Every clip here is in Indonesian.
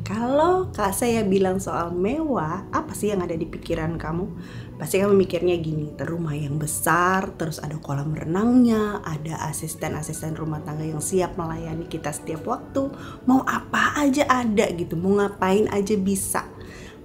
Kalau kak saya bilang soal mewah, apa sih yang ada di pikiran kamu? Pasti kamu mikirnya gini, rumah yang besar, terus ada kolam renangnya, ada asisten-asisten rumah tangga yang siap melayani kita setiap waktu. Mau apa aja ada gitu, mau ngapain aja bisa.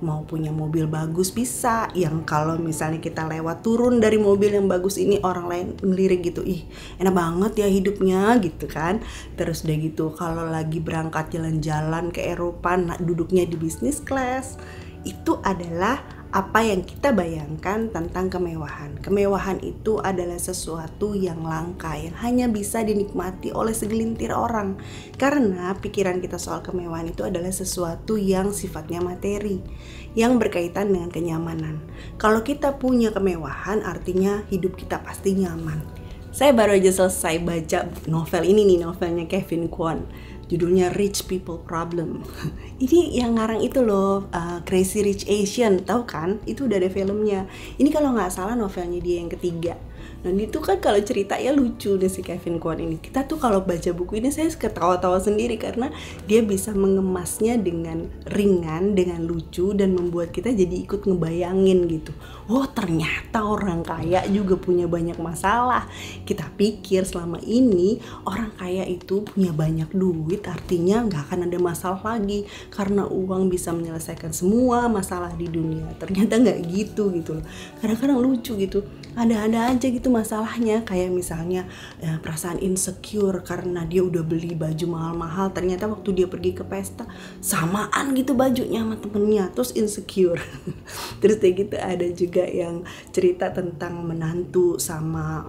Mau punya mobil bagus bisa, yang kalau misalnya kita lewat turun dari mobil yang bagus ini orang lain ngelirik gitu, ih enak banget ya hidupnya gitu kan. Terus udah gitu kalau lagi berangkat jalan-jalan ke Eropa, duduknya di business class. Itu adalah apa yang kita bayangkan tentang kemewahan. Kemewahan itu adalah sesuatu yang langka, yang hanya bisa dinikmati oleh segelintir orang. Karena pikiran kita soal kemewahan itu adalah sesuatu yang sifatnya materi, yang berkaitan dengan kenyamanan. Kalau kita punya kemewahan, artinya hidup kita pasti nyaman. Saya baru aja selesai baca novel ini nih, novelnya Kevin Kwan. Judulnya Rich People Problem. Ini yang ngarang itu loh, Crazy Rich Asian, tahu kan? Itu udah ada filmnya. Ini kalau nggak salah novelnya dia yang ketiga. Nah itu kan kalau cerita ya lucu deh si Kevin Kwan ini. Kita tuh kalau baca buku ini saya ketawa-tawa sendiri karena dia bisa mengemasnya dengan ringan, dengan lucu, dan membuat kita jadi ikut ngebayangin gitu. Oh ternyata orang kaya juga punya banyak masalah. Kita pikir selama ini orang kaya itu punya banyak duit, artinya nggak akan ada masalah lagi karena uang bisa menyelesaikan semua masalah di dunia. Ternyata nggak gitu gitu loh. Kadang-kadang lucu gitu. Ada-ada aja gitu masalahnya, kayak misalnya perasaan insecure karena dia udah beli baju mahal-mahal, ternyata waktu dia pergi ke pesta samaan gitu bajunya sama temennya, terus insecure. Terus kayak gitu ada juga yang cerita tentang menantu sama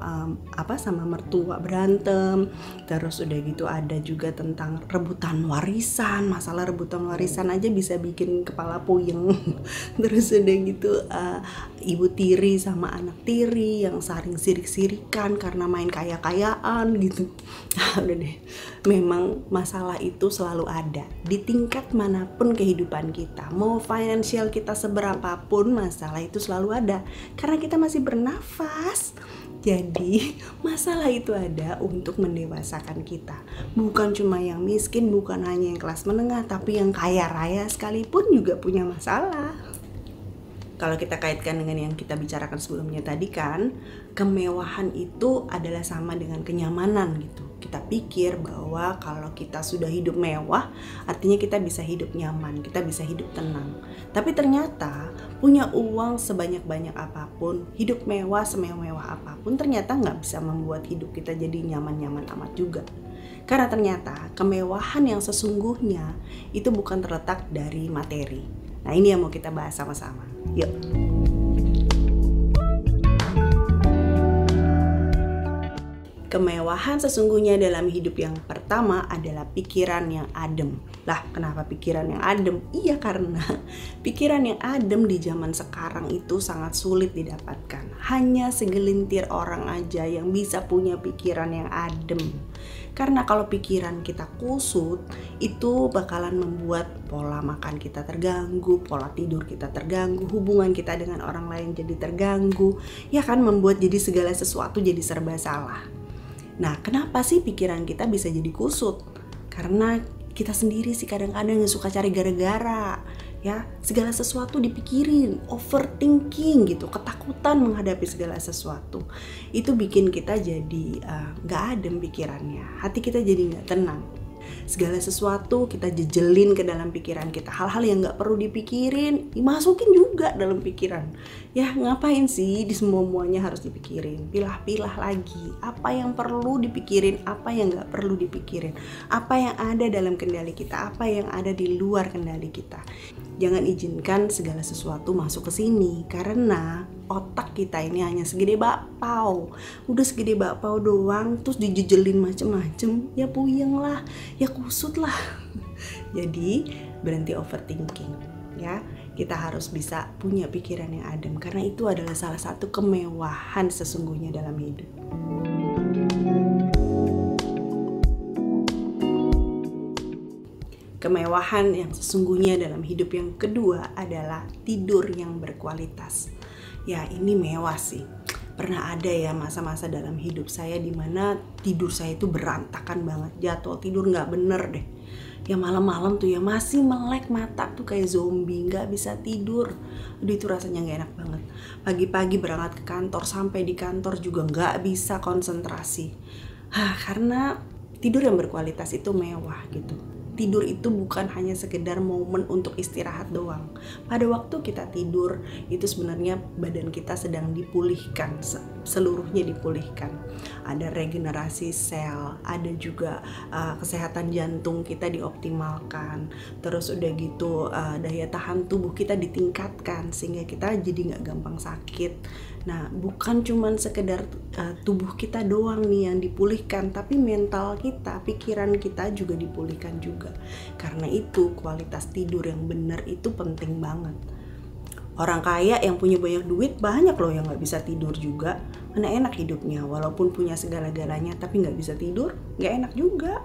sama mertua berantem. Terus udah gitu ada juga tentang rebutan warisan, masalah rebutan warisan aja bisa bikin kepala puyeng. Terus udah gitu ibu tiri sama anak tiri yang saling sirik-sirikan karena main kaya-kayaan gitu. Udah deh, memang masalah itu selalu ada di tingkat manapun kehidupan kita. Mau financial kita seberapapun, masalah itu selalu ada karena kita masih bernafas. Jadi masalah itu ada untuk mendewasakan kita. Bukan cuma yang miskin, bukan hanya yang kelas menengah, tapi yang kaya raya sekalipun juga punya masalah. Kalau kita kaitkan dengan yang kita bicarakan sebelumnya tadi kan, kemewahan itu adalah sama dengan kenyamanan gitu. Kita pikir bahwa kalau kita sudah hidup mewah, artinya kita bisa hidup nyaman, kita bisa hidup tenang. Tapi ternyata punya uang sebanyak-banyak apapun, hidup mewah semewah apapun, ternyata nggak bisa membuat hidup kita jadi nyaman-nyaman amat juga. Karena ternyata kemewahan yang sesungguhnya itu bukan terletak dari materi. Nah ini yang mau kita bahas sama-sama. Yuk. Kemewahan sesungguhnya dalam hidup yang pertama adalah pikiran yang adem. Lah, kenapa pikiran yang adem? Iya, karena pikiran yang adem di zaman sekarang itu sangat sulit didapatkan. Hanya segelintir orang aja yang bisa punya pikiran yang adem. Karena kalau pikiran kita kusut, itu bakalan membuat pola makan kita terganggu, pola tidur kita terganggu, hubungan kita dengan orang lain jadi terganggu. Ya kan, membuat jadi segala sesuatu jadi serba salah. Nah, kenapa sih pikiran kita bisa jadi kusut? Karena kita sendiri sih kadang-kadang yang suka cari gara-gara. Ya, segala sesuatu dipikirin, overthinking gitu, ketakutan menghadapi segala sesuatu. Itu bikin kita jadi gak adem pikirannya, hati kita jadi gak tenang. Segala sesuatu kita jejelin ke dalam pikiran kita, hal-hal yang gak perlu dipikirin dimasukin juga dalam pikiran. Ya ngapain sih di semuanya harus dipikirin? Pilah-pilah lagi apa yang perlu dipikirin, apa yang gak perlu dipikirin, apa yang ada dalam kendali kita, apa yang ada di luar kendali kita. Jangan izinkan segala sesuatu masuk ke sini, karena otak kita ini hanya segede bakpao. Udah segede bakpao doang, terus dijejelin macem-macem, ya puyeng lah, ya kusut lah. Jadi berhenti overthinking ya. Kita harus bisa punya pikiran yang adem, karena itu adalah salah satu kemewahan sesungguhnya dalam hidup. Kemewahan yang sesungguhnya dalam hidup yang kedua adalah tidur yang berkualitas. Ya ini mewah sih. Pernah ada ya masa-masa dalam hidup saya dimana tidur saya itu berantakan banget. Jadwal tidur gak bener deh. yang malam-malam tuh ya masih melek mata tuh kayak zombie, nggak bisa tidur. Aduh, itu rasanya nggak enak banget. Pagi-pagi berangkat ke kantor, sampai di kantor juga nggak bisa konsentrasi. Karena tidur yang berkualitas itu mewah gitu. Tidur itu bukan hanya sekedar momen untuk istirahat doang. Pada waktu kita tidur, itu sebenarnya badan kita sedang dipulihkan, seluruhnya dipulihkan. Ada regenerasi sel, ada juga kesehatan jantung kita dioptimalkan. Terus udah gitu daya tahan tubuh kita ditingkatkan sehingga kita jadi nggak gampang sakit. Nah, bukan cuman sekedar tubuh kita doang nih yang dipulihkan, tapi mental kita, pikiran kita juga dipulihkan juga. Karena itu kualitas tidur yang benar itu penting banget. Orang kaya yang punya banyak duit banyak loh yang nggak bisa tidur juga. Mana enak hidupnya, walaupun punya segala-galanya tapi nggak bisa tidur, nggak enak juga.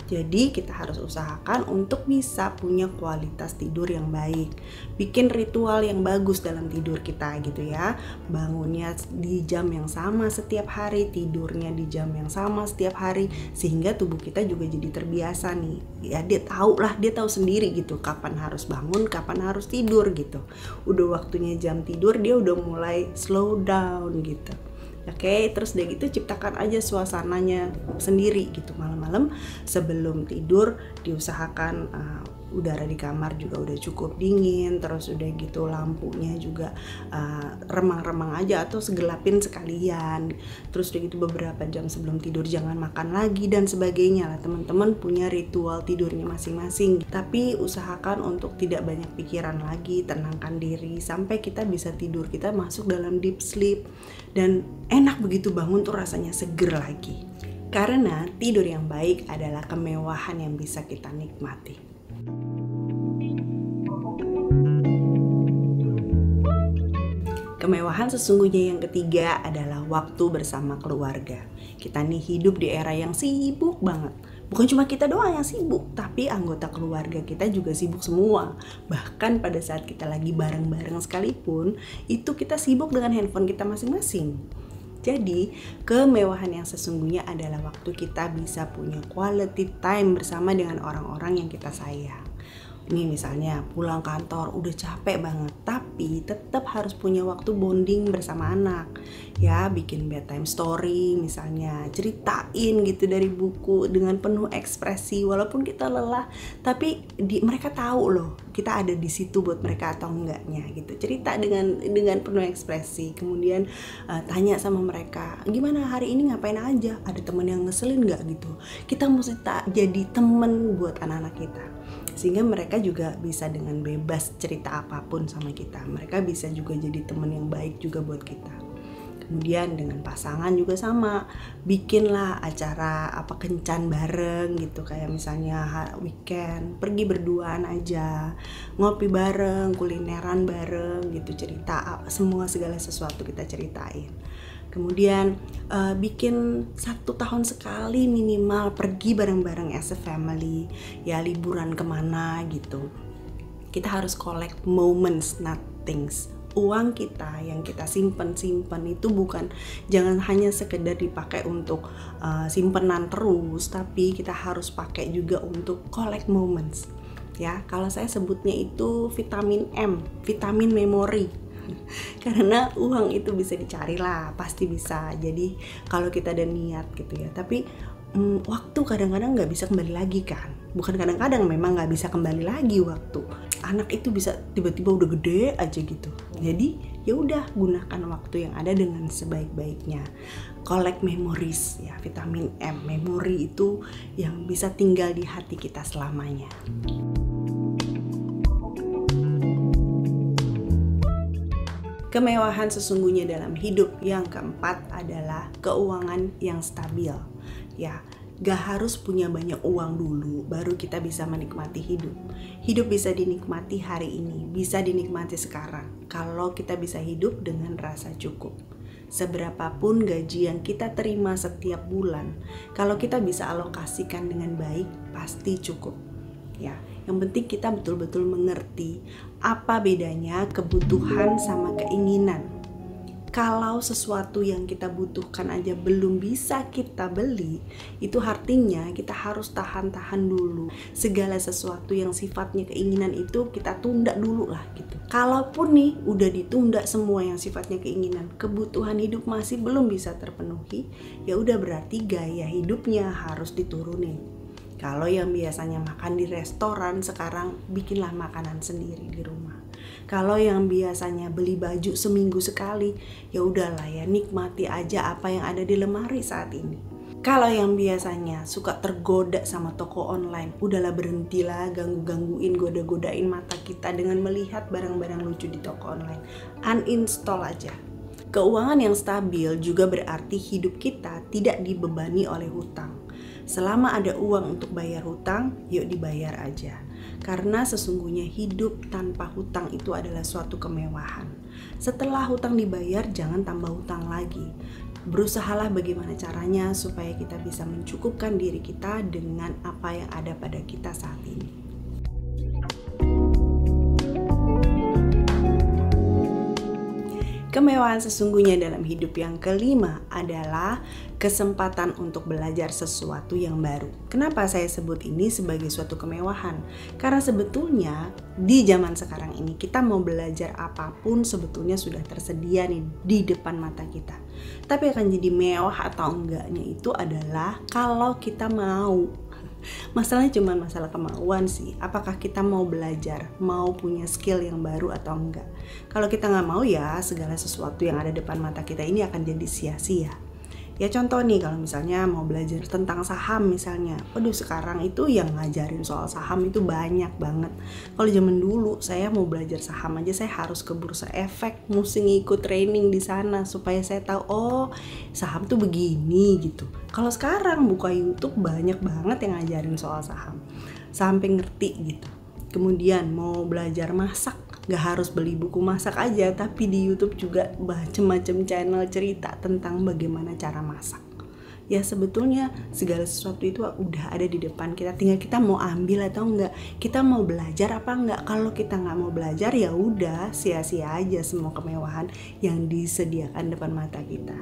Jadi kita harus usahakan untuk bisa punya kualitas tidur yang baik. Bikin ritual yang bagus dalam tidur kita gitu ya. Bangunnya di jam yang sama setiap hari, tidurnya di jam yang sama setiap hari, sehingga tubuh kita juga jadi terbiasa nih. Ya dia tahu sendiri gitu kapan harus bangun, kapan harus tidur gitu. Udah waktunya jam tidur, dia udah mulai slow down gitu. Oke, terus udah gitu ciptakan aja suasananya sendiri gitu. Malam-malam sebelum tidur diusahakan udara di kamar juga udah cukup dingin. Terus udah gitu lampunya juga remang-remang aja atau segelapin sekalian. Terus udah gitu beberapa jam sebelum tidur jangan makan lagi dan sebagainya lah. Teman-teman punya ritual tidurnya masing-masing. Tapi usahakan untuk tidak banyak pikiran lagi, tenangkan diri sampai kita bisa tidur, kita masuk dalam deep sleep. Dan enak begitu bangun tuh rasanya seger lagi. Karena tidur yang baik adalah kemewahan yang bisa kita nikmati. Kemewahan sesungguhnya yang ketiga adalah waktu bersama keluarga. Kita nih hidup di era yang sibuk banget. Bukan cuma kita doang yang sibuk, tapi anggota keluarga kita juga sibuk semua. Bahkan pada saat kita lagi bareng-bareng sekalipun, itu kita sibuk dengan handphone kita masing-masing. Jadi, kemewahan yang sesungguhnya adalah waktu kita bisa punya quality time bersama dengan orang-orang yang kita sayang. Nih misalnya pulang kantor udah capek banget, tapi tetap harus punya waktu bonding bersama anak. Ya, bikin bedtime story misalnya, ceritain gitu dari buku dengan penuh ekspresi walaupun kita lelah, tapi mereka tahu loh kita ada di situ buat mereka atau enggaknya gitu. Cerita dengan penuh ekspresi. Kemudian tanya sama mereka, "Gimana hari ini ngapain aja? Ada teman yang ngeselin enggak?" gitu. Kita mesti jadi teman buat anak-anak kita. Sehingga mereka juga bisa dengan bebas cerita apapun sama kita. Mereka bisa juga jadi teman yang baik juga buat kita. Kemudian dengan pasangan juga sama, bikinlah acara kencan bareng gitu, kayak misalnya weekend pergi berduaan aja, ngopi bareng, kulineran bareng gitu, cerita semua segala sesuatu kita ceritain. Kemudian bikin 1 tahun sekali minimal pergi bareng-bareng as a family, ya liburan kemana gitu. Kita harus collect moments, not things. Uang kita yang kita simpen itu jangan hanya sekedar dipakai untuk simpenan terus, tapi kita harus pakai juga untuk collect moments. Ya, kalau saya sebutnya itu vitamin M, vitamin memori. Karena uang itu bisa dicari lah, pasti bisa. Jadi kalau kita ada niat gitu ya. Tapi waktu kadang-kadang nggak bisa kembali lagi kan. Bukan kadang-kadang, memang nggak bisa kembali lagi waktu. Anak itu bisa tiba-tiba udah gede aja gitu. Jadi ya udah, gunakan waktu yang ada dengan sebaik-baiknya. Collect memories ya, vitamin M, memori itu yang bisa tinggal di hati kita selamanya. Kemewahan sesungguhnya dalam hidup yang keempat adalah keuangan yang stabil. Ya, gak harus punya banyak uang dulu baru kita bisa menikmati hidup. Hidup bisa dinikmati hari ini, bisa dinikmati sekarang. Kalau kita bisa hidup dengan rasa cukup. Seberapapun gaji yang kita terima setiap bulan, kalau kita bisa alokasikan dengan baik, pasti cukup. Ya, yang penting kita betul-betul mengerti apa bedanya kebutuhan sama keinginan. Kalau sesuatu yang kita butuhkan aja belum bisa kita beli, itu artinya kita harus tahan-tahan dulu. Segala sesuatu yang sifatnya keinginan itu kita tunda dulu lah gitu. Kalaupun nih udah ditunda semua yang sifatnya keinginan, kebutuhan hidup masih belum bisa terpenuhi, ya udah berarti gaya hidupnya harus diturunin. Kalau yang biasanya makan di restoran, sekarang bikinlah makanan sendiri di rumah. Kalau yang biasanya beli baju seminggu sekali, ya udahlah ya, nikmati aja apa yang ada di lemari saat ini. Kalau yang biasanya suka tergoda sama toko online, udahlah berhentilah gangguin, goda-godain mata kita dengan melihat barang-barang lucu di toko online. Uninstall aja. Keuangan yang stabil juga berarti hidup kita tidak dibebani oleh hutang. Selama ada uang untuk bayar hutang, yuk dibayar aja. Karena sesungguhnya hidup tanpa hutang itu adalah suatu kemewahan. Setelah hutang dibayar, jangan tambah hutang lagi. Berusahalah bagaimana caranya supaya kita bisa mencukupkan diri kita dengan apa yang ada pada kita saat ini. Kemewahan sesungguhnya dalam hidup yang kelima adalah kesempatan untuk belajar sesuatu yang baru. Kenapa saya sebut ini sebagai suatu kemewahan? Karena sebetulnya di zaman sekarang ini kita mau belajar apapun sebetulnya sudah tersedia nih di depan mata kita. Tapi akan jadi mewah atau enggaknya itu adalah kalau kita mau. Masalahnya cuma masalah kemauan sih. Apakah kita mau belajar, mau punya skill yang baru atau enggak. Kalau kita nggak mau ya segala sesuatu yang ada depan mata kita ini akan jadi sia-sia. Ya contoh nih, kalau misalnya mau belajar tentang saham misalnya, waduh sekarang itu yang ngajarin soal saham itu banyak banget. Kalau zaman dulu saya mau belajar saham aja saya harus ke Bursa Efek, mesti ngikut training di sana supaya saya tahu oh saham tuh begini gitu. Kalau sekarang buka YouTube banyak banget yang ngajarin soal saham sampai ngerti gitu. Kemudian mau belajar masak, gak harus beli buku masak aja, tapi di YouTube juga macam-macam channel cerita tentang bagaimana cara masak. Ya sebetulnya segala sesuatu itu udah ada di depan kita, tinggal kita mau ambil atau enggak, kita mau belajar apa enggak. Kalau kita nggak mau belajar ya udah sia-sia aja semua kemewahan yang disediakan depan mata kita.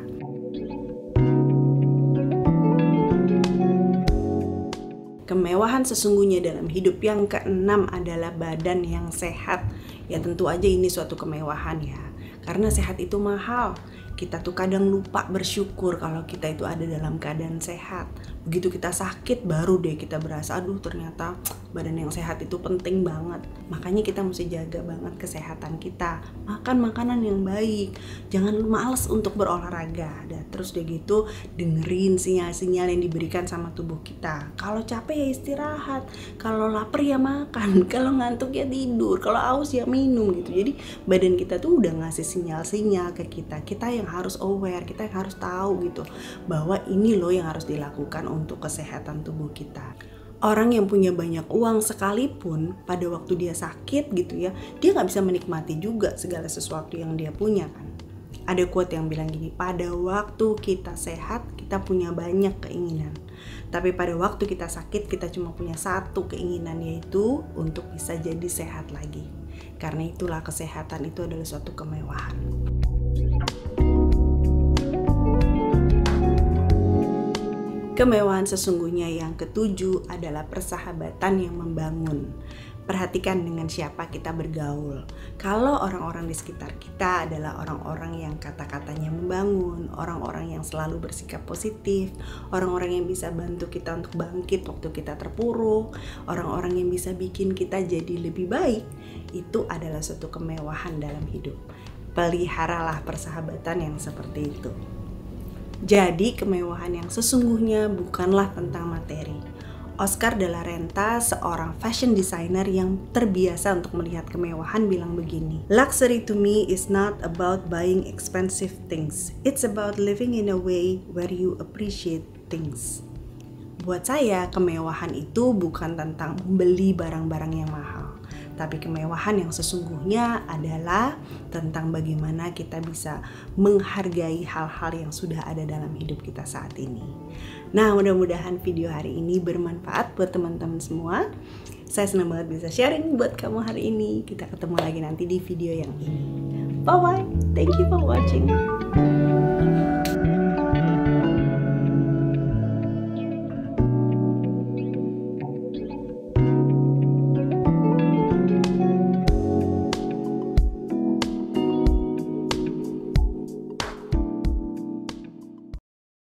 Kemewahan sesungguhnya dalam hidup yang keenam adalah badan yang sehat. Ya tentu aja ini suatu kemewahan ya. Karena sehat itu mahal. Kita tuh kadang lupa bersyukur kalau kita itu ada dalam keadaan sehat. Begitu kita sakit baru deh kita berasa aduh ternyata badan yang sehat itu penting banget. Makanya kita mesti jaga banget kesehatan kita. Makan makanan yang baik. Jangan males untuk berolahraga. Dan terus deh gitu dengerin sinyal-sinyal yang diberikan sama tubuh kita. Kalau capek ya istirahat. Kalau lapar ya makan. Kalau ngantuk ya tidur. Kalau haus ya minum gitu. Jadi badan kita tuh udah ngasih sinyal-sinyal ke kita. Kita yang harus aware, kita yang harus tahu gitu bahwa ini loh yang harus dilakukan untuk kesehatan tubuh kita. Orang yang punya banyak uang sekalipun pada waktu dia sakit gitu ya, dia nggak bisa menikmati juga segala sesuatu yang dia punya kan. Ada quote yang bilang gini, pada waktu kita sehat kita punya banyak keinginan, tapi pada waktu kita sakit kita cuma punya satu keinginan, yaitu untuk bisa jadi sehat lagi. Karena itulah kesehatan itu adalah suatu kemewahan. Kemewahan sesungguhnya yang ketujuh adalah persahabatan yang membangun. Perhatikan dengan siapa kita bergaul. Kalau orang-orang di sekitar kita adalah orang-orang yang kata-katanya membangun, orang-orang yang selalu bersikap positif, orang-orang yang bisa bantu kita untuk bangkit waktu kita terpuruk, orang-orang yang bisa bikin kita jadi lebih baik, itu adalah suatu kemewahan dalam hidup. Peliharalah persahabatan yang seperti itu. Jadi kemewahan yang sesungguhnya bukanlah tentang materi. Oscar de la Renta, seorang fashion designer yang terbiasa untuk melihat kemewahan, bilang begini, "Luxury to me is not about buying expensive things. It's about living in a way where you appreciate things." Buat saya, kemewahan itu bukan tentang membeli barang-barang yang mahal. Tapi kemewahan yang sesungguhnya adalah tentang bagaimana kita bisa menghargai hal-hal yang sudah ada dalam hidup kita saat ini. Nah, mudah-mudahan video hari ini bermanfaat buat teman-teman semua. Saya senang banget bisa sharing buat kamu hari ini. Kita ketemu lagi nanti di video yang ini. Bye bye. Thank you for watching.